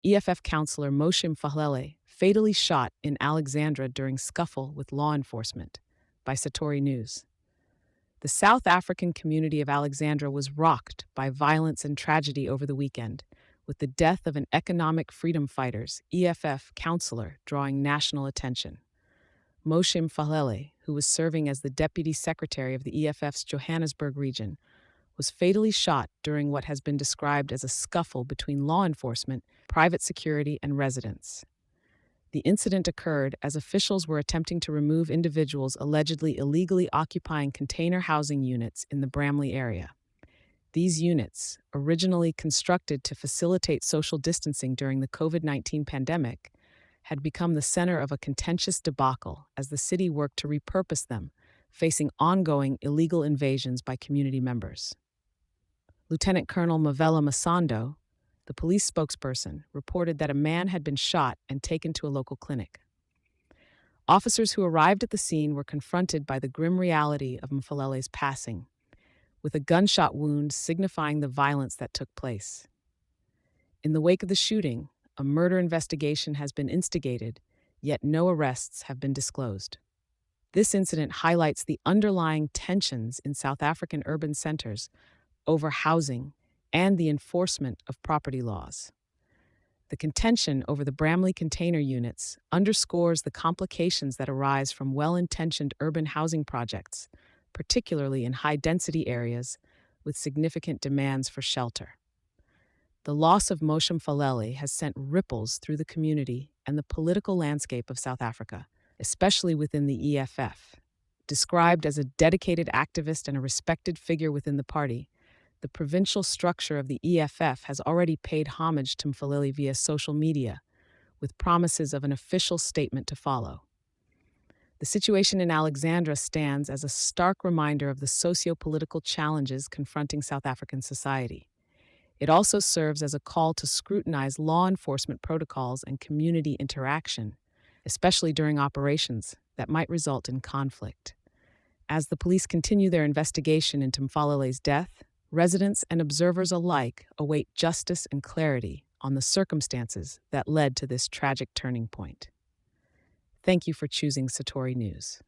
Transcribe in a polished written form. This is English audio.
EFF Councillor Moshe Mphahlele fatally shot in Alexandra during scuffle with law enforcement, by Satori News. The South African community of Alexandra was rocked by violence and tragedy over the weekend, with the death of an economic freedom fighter's EFF councillor drawing national attention. Moshe Mphahlele, who was serving as the deputy secretary of the EFF's Johannesburg region, was fatally shot during what has been described as a scuffle between law enforcement, private security, and residents. The incident occurred as officials were attempting to remove individuals allegedly illegally occupying container housing units in the Bramley area. These units, originally constructed to facilitate social distancing during the COVID-19 pandemic, had become the center of a contentious debacle as the city worked to repurpose them, facing ongoing illegal invasions by community members. Lieutenant Colonel Mavela Masando, the police spokesperson, reported that a man had been shot and taken to a local clinic. Officers who arrived at the scene were confronted by the grim reality of Mphalele's passing, with a gunshot wound signifying the violence that took place. In the wake of the shooting, a murder investigation has been instigated, yet no arrests have been disclosed. This incident highlights the underlying tensions in South African urban centers over housing and the enforcement of property laws. The contention over the Bramley container units underscores the complications that arise from well-intentioned urban housing projects, particularly in high-density areas with significant demands for shelter. The loss of Moshe Mphahlele has sent ripples through the community and the political landscape of South Africa, especially within the EFF. Described as a dedicated activist and a respected figure within the party, the provincial structure of the EFF has already paid homage to Mphahlele via social media, with promises of an official statement to follow. The situation in Alexandra stands as a stark reminder of the socio-political challenges confronting South African society. It also serves as a call to scrutinize law enforcement protocols and community interaction, especially during operations that might result in conflict. As the police continue their investigation into Mphalele's death, residents and observers alike await justice and clarity on the circumstances that led to this tragic turning point. Thank you for choosing Satori News.